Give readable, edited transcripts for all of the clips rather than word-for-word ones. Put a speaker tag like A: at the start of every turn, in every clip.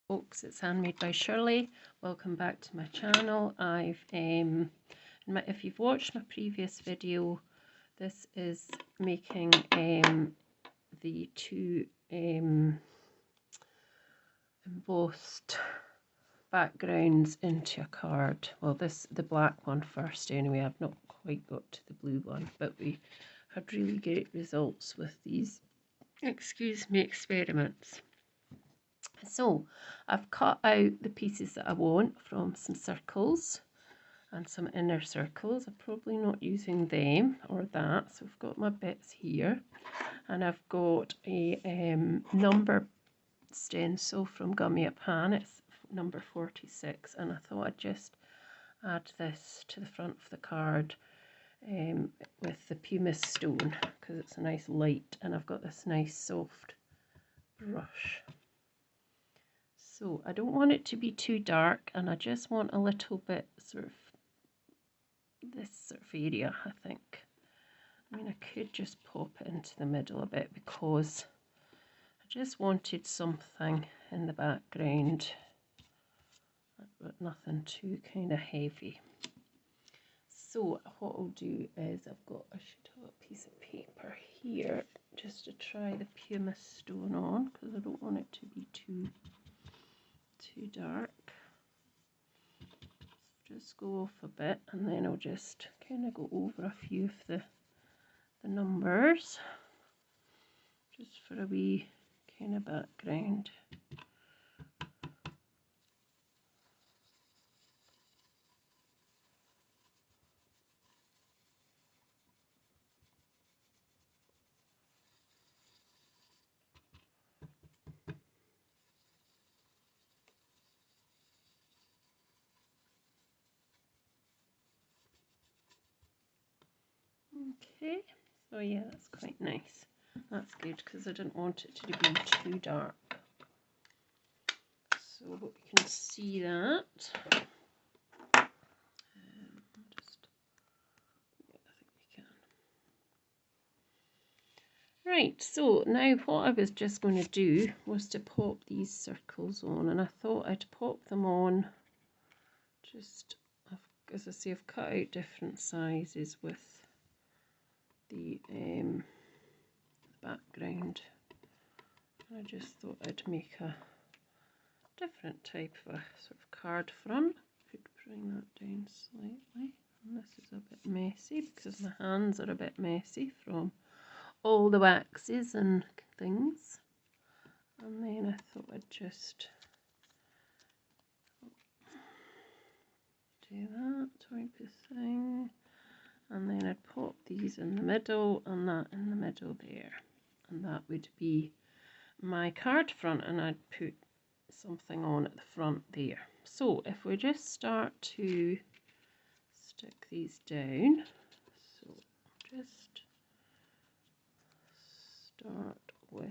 A: folks, it's Handmade by Shirley. Welcome back to my channel. If you've watched my previous video, this is making the two embossed backgrounds into a card. Well, the black one first anyway. I've not quite got to the blue one, but we had really great results with these, experiments. So I've cut out the pieces that I want from some circles and some inner circles. I'm probably not using them or that, so I've got my bits here, and I've got a number stencil from Gummiapan. It's number 46, and I thought I'd just add this to the front of the card with the Pumice stone because it's a nice light, and I've got this nice soft brush. So I don't want it to be too dark, and I just want a little bit sort of this sort of area, I think. I mean, I could just pop it into the middle a bit because I just wanted something in the background, but nothing too kind of heavy. So what I'll do is I should have a piece of paper here just to try the Pumice stone on, because I don't want it to be too dark. Just go off a bit, and then I'll just kind of go over a few of the numbers just for a wee kind of background. Okay, so yeah, that's quite nice. That's good because I didn't want it to be too dark. So I hope you can see that. I think we can. Right, so now what I was just going to do was to pop these circles on, and I thought I'd pop them on just, as I say, I've cut out different sizes with the background. I just thought I'd make a different type of a sort of card front. Could bring that down slightly. And this is a bit messy because my hands are a bit messy from all the waxes and things. And then I thought I'd just do that type of thing. And then I'd pop these in the middle and that in the middle there. And that would be my card front, and I'd put something on at the front there. So if we just start to stick these down, so just start with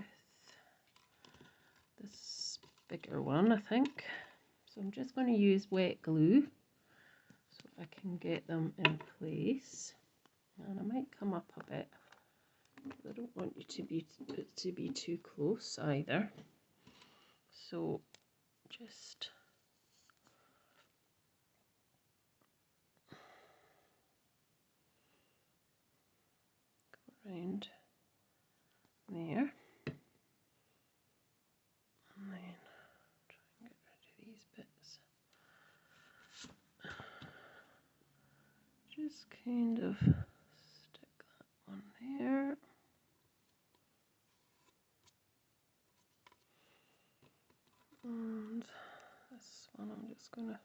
A: this bigger one, I think. So I'm just going to use wet glue so I can get them in place, and I might come up a bit. I don't want you to be too close either. So just go around there, and then try and get rid of these bits. Just kind of stick that one there. And this one I'm just going to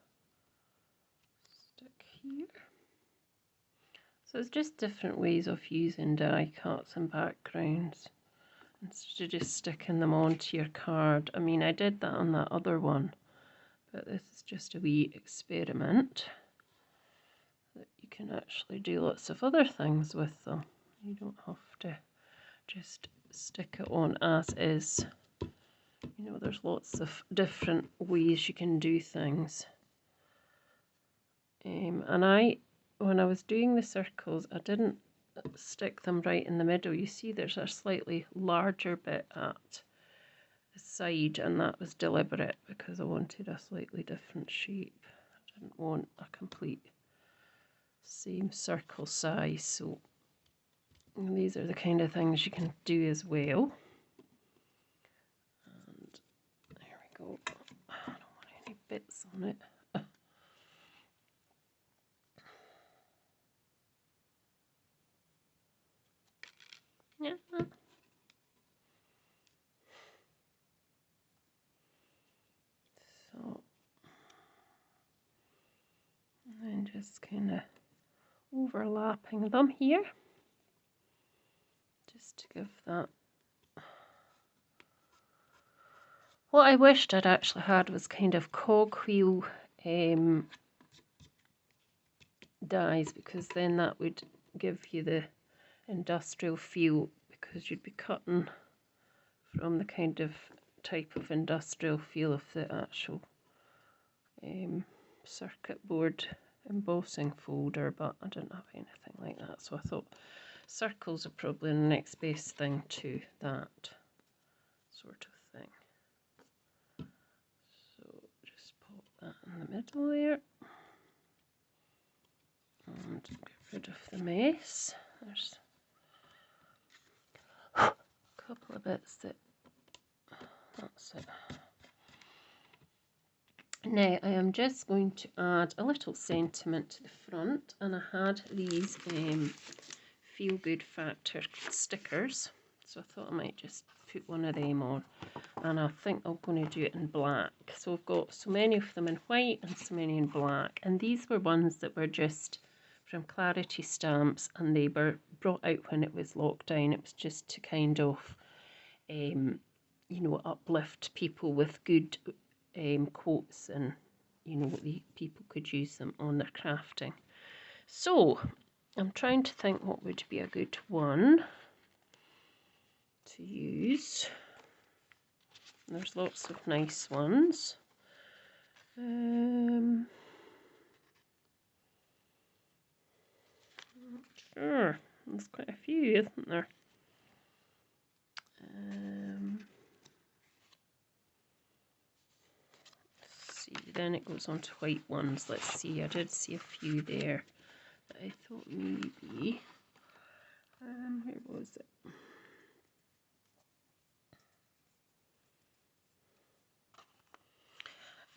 A: stick here. So it's just different ways of using die cuts and backgrounds instead of just sticking them onto your card. I mean, I did that on that other one, but this is just a wee experiment that you can actually do lots of other things with them. You don't have to just stick it on as is. You know, there's lots of different ways you can do things. And when I was doing the circles, I didn't stick them right in the middle. You see there's a slightly larger bit at the side, and that was deliberate because I wanted a slightly different shape. I didn't want a complete same circle size, so these are the kind of things you can do as well. And there we go. I don't want any bits on it. Yeah. So, and then just kind of overlapping them here, just to give that. What I wished I'd actually had was kind of cogwheel dies, because then that would give you the industrial feel, because you'd be cutting from the kind of type of industrial feel of the actual circuit board embossing folder, but I didn't have anything like that, so I thought circles are probably the next best thing to that sort of thing. So just pop that in the middle there and get rid of the mess. There's a couple of bits that's it. Now I am just going to add a little sentiment to the front, and I had these feel good factor stickers, so I thought I might just put one of them on, and I think I'm going to do it in black. So I've got so many of them in white and so many in black, and these were ones that were just from Clarity Stamps, and they were brought out when it was lockdown. It was just to kind of you know, uplift people with good quotes, and you know, the people could use them on their crafting. So I'm trying to think what would be a good one to use. There's lots of nice ones. Sure, there's quite a few, isn't there? Let's see, then it goes on to white ones. Let's see, I did see a few there that I thought maybe. Where was it?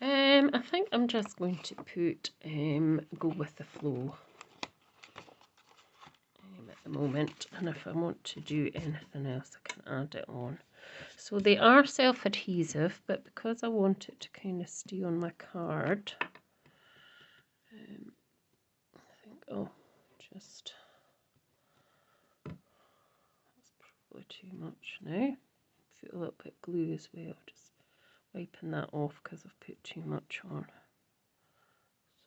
A: I think I'm just going to put go with the flow at the moment, and if I want to do anything else I can add it on. So they are self-adhesive, but because I want it to kind of stay on my card, I think I'll just, that's probably too much now. Put a little bit of glue as well, just wiping that off because I've put too much on.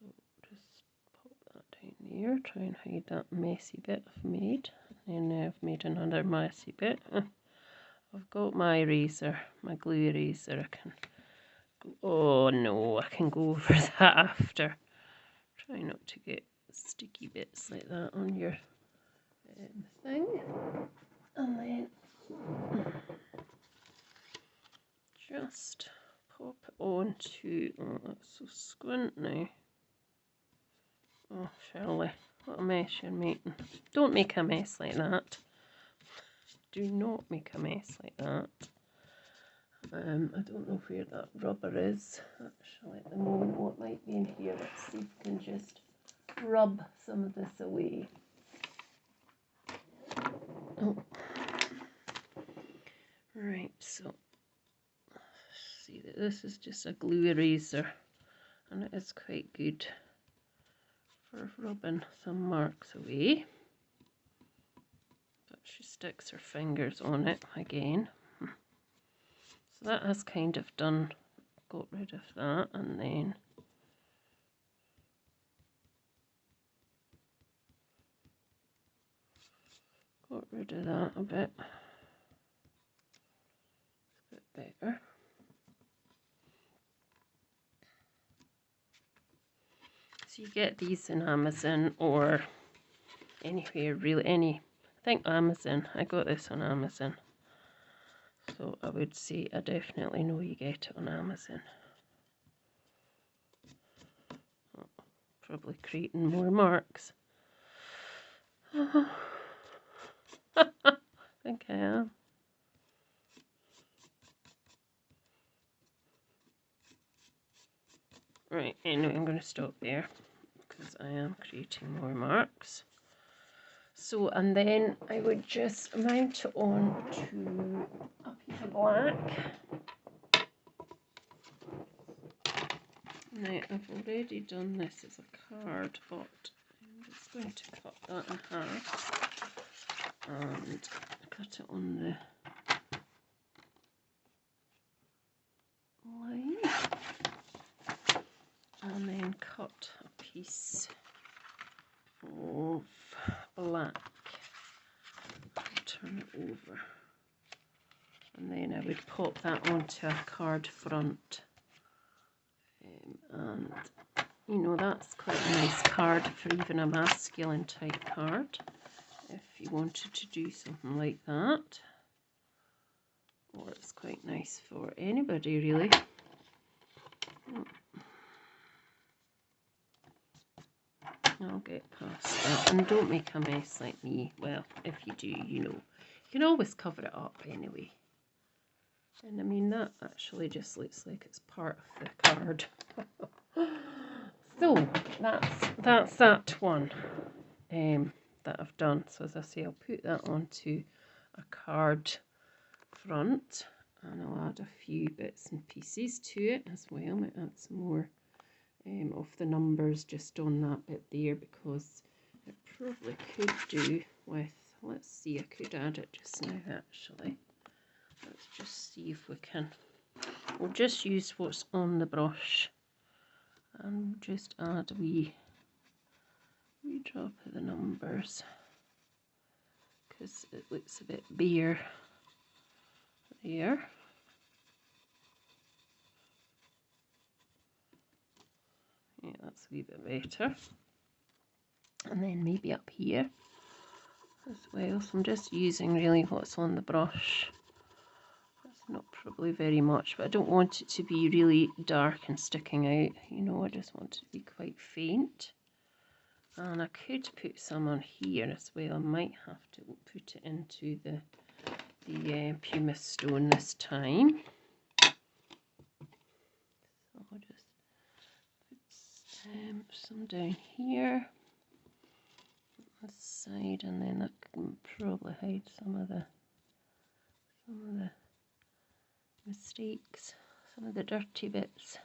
A: So just pop that down there, try and hide that messy bit I've made. And now I've made another messy bit. I've got my eraser, my glue eraser. I can go, oh no, I can go over that after. Try not to get sticky bits like that on your thing. And then just pop it on to, oh that's so squint now. Oh Shirley, what a mess you're making. Don't make a mess like that. Do not make a mess like that. I don't know where that rubber is actually at the moment. What might be in here? Let's see if we can just rub some of this away. Oh. Right, so see that this is just a glue eraser, and it is quite good for rubbing some marks away. But she sticks her fingers on it again. So that has kind of done, got rid of that, and then got rid of that a bit. It's a bit better. So you get these in Amazon or anywhere really, I think Amazon. I got this on Amazon. So So I would say I definitely know you get it on Amazon. Oh, probably creating more marks. I think I am. Right, anyway, I'm going to stop there because I am creating more marks. So, and then I would just mount it on to a piece of black. Now, I've already done this as a card, but I'm just going to cut that in half and cut it on the line, and then cut a piece of black, turn it over, and then I would pop that onto a card front, and you know, that's quite a nice card for even a masculine type card if you wanted to do something like that, or it's quite nice for anybody really. I'll get past that, and don't make a mess like me. Well, if you do, you know, you can always cover it up anyway. And I mean, that actually just looks like it's part of the card. So that's that one that I've done. So as I say, I'll put that onto a card front, and I'll add a few bits and pieces to it as well. I might add some more of the numbers just on that bit there, because it probably could do with, let's see, I could add it just now actually. Let's just see if we can. We'll just use what's on the brush and just add a wee drop of the numbers, because it looks a bit bare there. Yeah, that's a wee bit better. And then maybe up here as well. So I'm just using really what's on the brush. That's not probably very much, but I don't want it to be really dark and sticking out. You know, I just want it to be quite faint. And I could put some on here as well. I might have to put it into the pumice stone this time. So I'll just put some down here on this side, and then that can probably hide some of the mistakes, some of the dirty bits.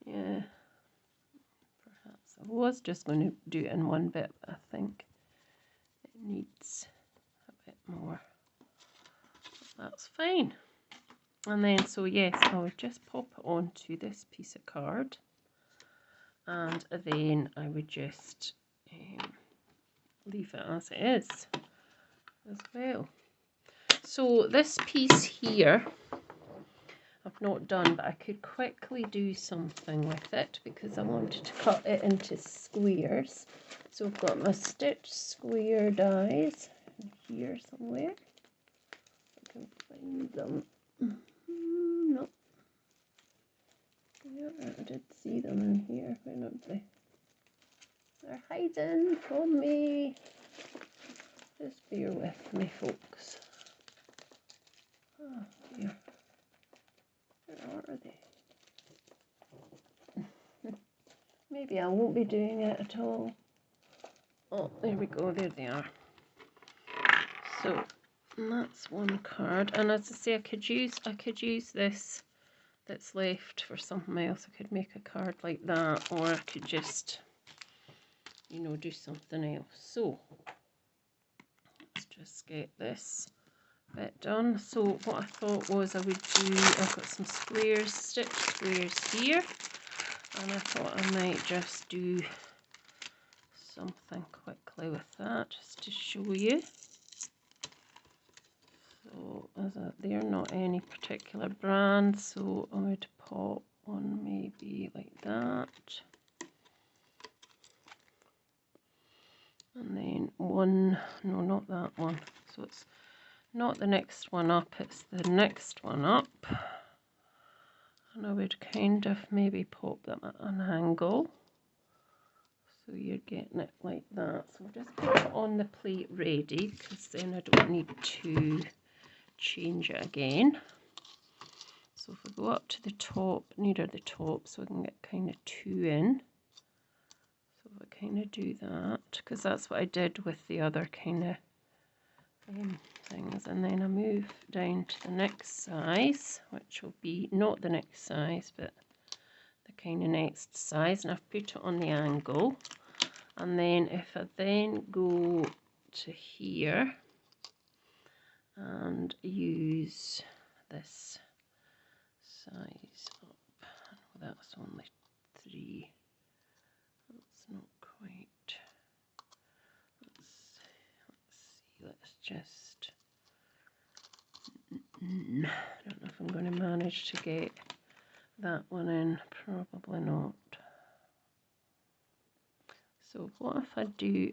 A: Yeah, perhaps I was just going to do it in one bit, but I think it needs a bit more. That's fine. And then, so yes, I would just pop it onto this piece of card, and then I would just leave it as it is as well. So this piece here I've not done, but I could quickly do something with it because I wanted to cut it into squares. So I've got my stitch square dies here somewhere. I can find them. No. Yeah, I did see them in here. Where are they? They're hiding from me. Just bear with me, folks. Oh dear. Where are they? Maybe I won't be doing it at all. Oh, there we go. There they are. So that's one card, and as I say, I could use this that's left for something else. I could make a card like that, or I could just, you know, do something else. So let's just get this bit done. So what I thought was I would do, I've got some squares, stitch squares here, and I thought I might just do something quickly with that just to show you. So they're not any particular brand, so I would pop one maybe like that, and then one, no, not that one, so it's not the next one up, it's the next one up. And I would kind of maybe pop them at an angle. So you're getting it like that. So I'll just put it on the plate ready, because then I don't need to change it again. So if we go up to the top, nearer the top, so I can get kind of 2 in. So if I kind of do that, because that's what I did with the other kind of things. And then I move down to the next size, which will be not the next size, but the kind of next size. And I've put it on the angle. And then if I then go to here and use this size up, oh, that's only 3, that's not quite, let's see, let's just, I don't know if I'm going to manage to get that one in, probably not. So what if I do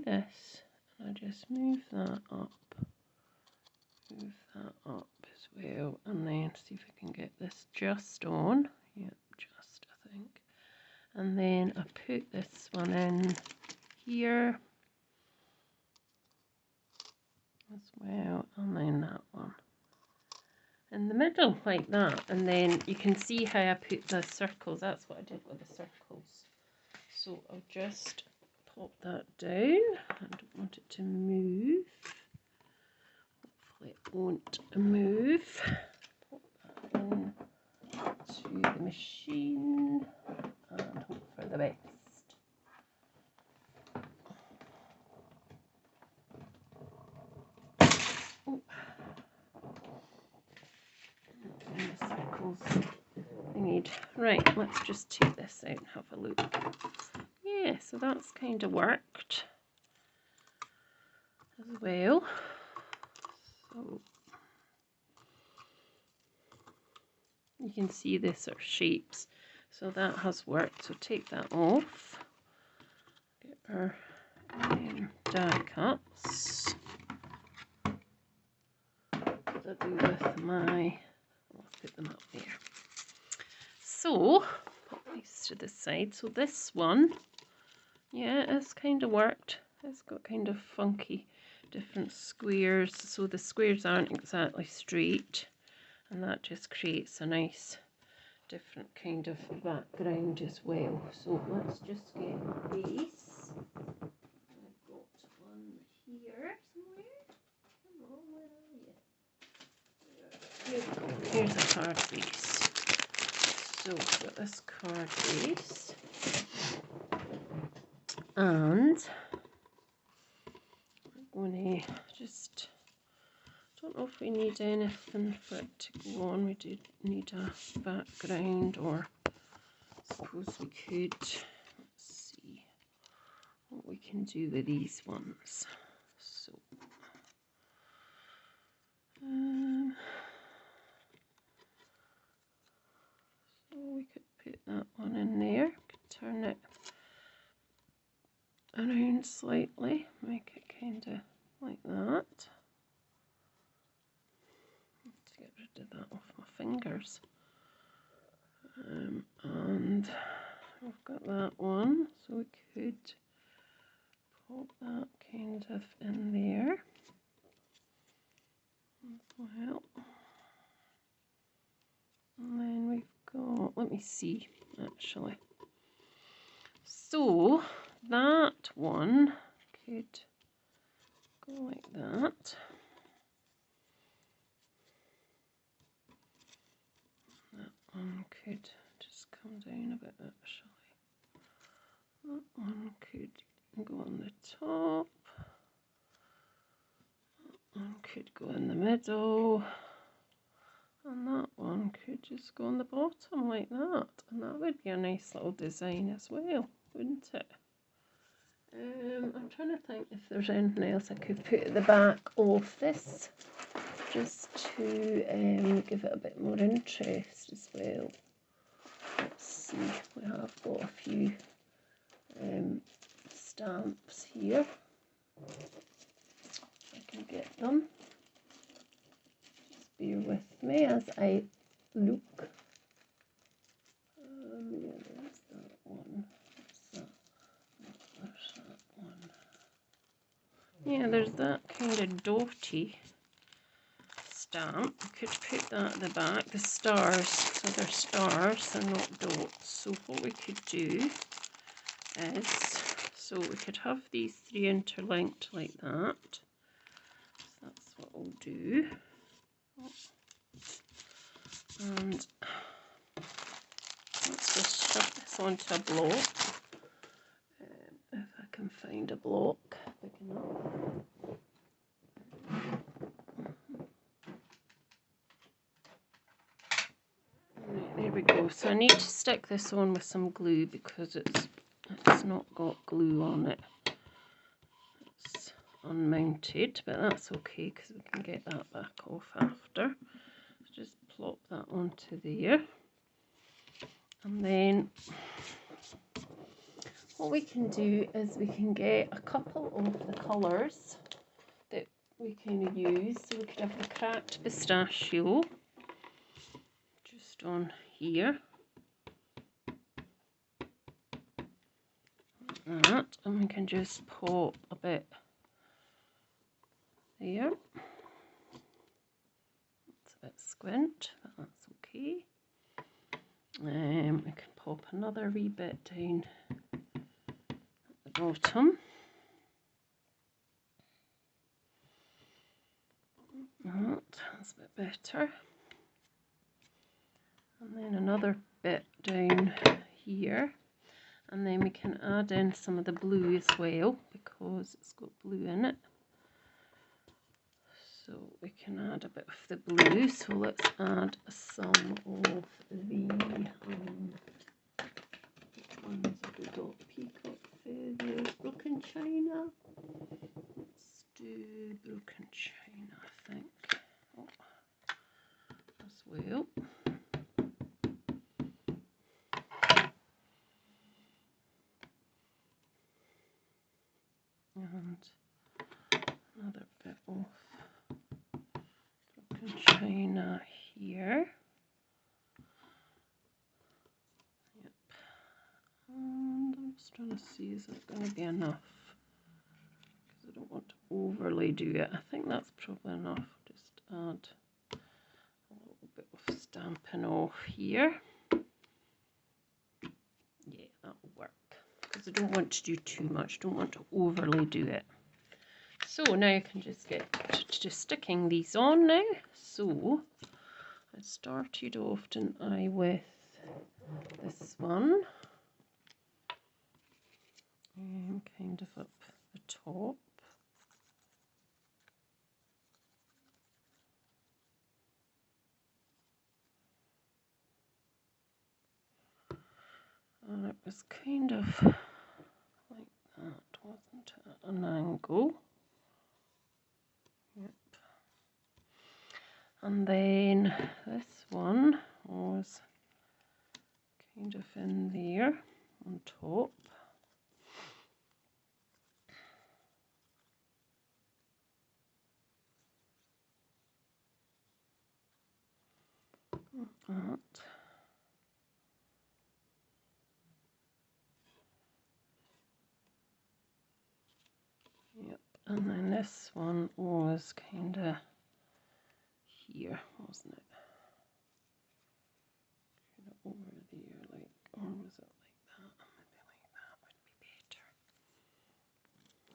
A: this, and I just move that up as well, and then see if I can get this just on. Yep, just, I think. And then I put this one in here as well, and then that one in the middle like that. And then you can see how I put the circles. That's what I did with the circles. So I'll just pop that down. I don't want it to move. Hopefully it won't move. Pop that in to the machine and hope for the best. Oh. And the circles I need. Right, let's just take this out and have a look. Yeah, so that's kind of worked as well. So you can see the sort of shapes. So that has worked. So take that off. Get our die cuts. What did I do with my... I'll put them up there. So, put these to the side. So this one, yeah, it's kind of worked. It's got kind of funky different squares. So the squares aren't exactly straight. And that just creates a nice different kind of background as well. So let's just get a base. I've got one here somewhere. Come on, where are you? Here we go. Here's a card base. So we've got this card base. And we're going to just... don't know if we need anything for it to go on. We do need a background, or suppose we could, let's see what we can do with these ones. So we could put that one in there, could turn it around slightly, make it kind of like that. To get rid of that off my fingers. And we've got that one, so we could pop that kind of in there as well. And then we've got, let me see actually. So that one could go like that. That one could just come down a bit actually. That one could go on the top. That one could go in the middle. And that one could just go on the bottom like that. And that would be a nice little design as well, wouldn't it? I'm trying to think if there's anything else I could put at the back of this, just to give it a bit more interest as well. Let's see, we have got a few stamps here. If I can get them. Yeah, there's that kind of dotty stamp. We could put that at the back. The stars, so they're stars, they're not dots. So what we could do is, so we could have these three interlinked like that. So that's what I'll do. And let's just shove this onto a block. If I can find a block big enough. Right, there we go. So I need to stick this on with some glue because it's not got glue on it. It's unmounted, but that's okay because we can get that back off after. Just plop that onto there. And then what we can do is we can get a couple of the colours that we can use. So we could have the cracked pistachio just on here. Like that. And we can just pop a bit there. It's a bit squint, but that's okay. We can pop another wee bit down at the bottom. That's a bit better. And then another bit down here. And then we can add in some of the blue as well because it's got blue in it. So we can add a bit of the blue. So let's add some of the which ones have we got? Peacock feathers, broken china. Let's do broken china, I think. Oh, as well. And another bit of broken china here. Yep. And I'm just trying to see, is it going to be enough? Because I don't want to overly do it. I think that's probably enough. Just add a little bit of stamping off here. Yeah, that'll work. Because I don't want to do too much. Don't want to overly do it. So now I can just get to sticking these on now. So I started off, didn't I, with this one. And kind of up the top. And it was kind of like that, wasn't it? At an angle. Yep. And then this one was kind of in there on top. Like that. Yep, and then this one was kind of here, wasn't it? Kind of over there, like, or was it like that? Maybe like that would be better.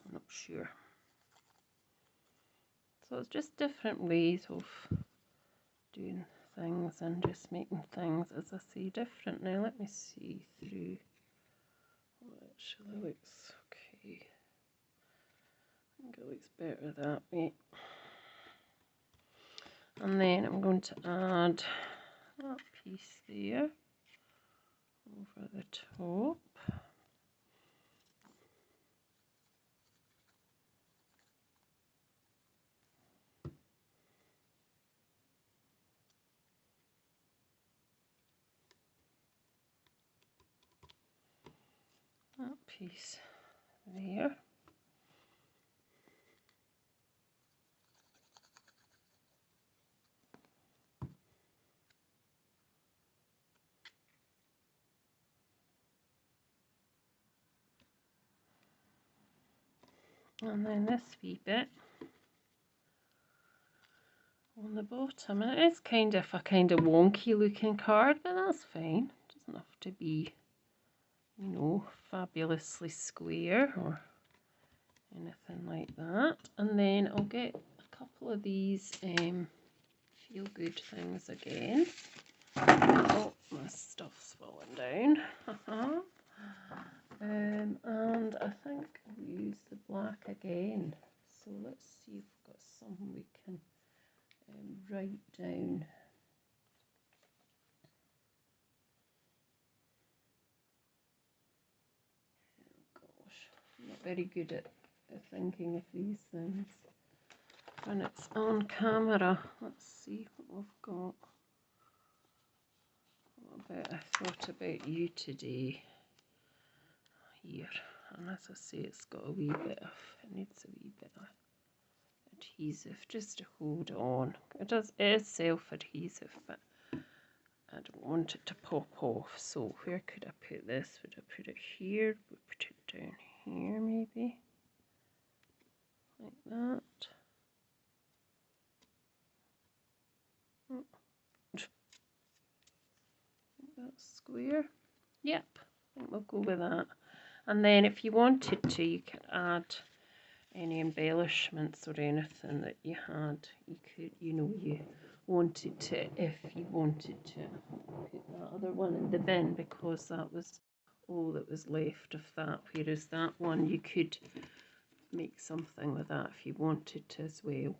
A: I'm not sure. So it's just different ways of doing things and just making things, as I say, different. Now let me see through what actually looks okay. I think it looks better that way. And then I'm going to add that piece there over the top. That piece there. And then this wee bit on the bottom, and it is kind of a wonky looking card, but that's fine. It doesn't have to be, you know, fabulously square or anything like that. And then I'll get a couple of these feel good things again. Oh, my stuff's falling down. And I think I'll use the black again. So let's see if we've got something we can write down. Oh gosh, I'm not very good at thinking of these things when it's on camera. Let's see what we've got. I thought about you today here, and as I say, it's got a wee bit of, it needs a wee bit of adhesive just to hold on. It is self-adhesive, but I don't want it to pop off. So where could I put this? Would I put it here? Would I put it down here maybe? Like that. That's square. Yep, I think we'll go with that. And then if you wanted to, you could add any embellishments or anything that you had. You could, you know, you wanted to, if you wanted to put that other one in the bin, because that was all that was left of that, whereas that one you could make something with that if you wanted to as well.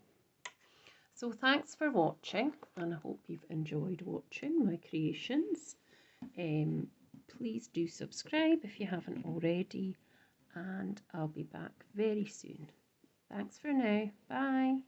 A: So thanks for watching, and I hope you've enjoyed watching my creations. Please do subscribe if you haven't already, and I'll be back very soon. Thanks for now. Bye.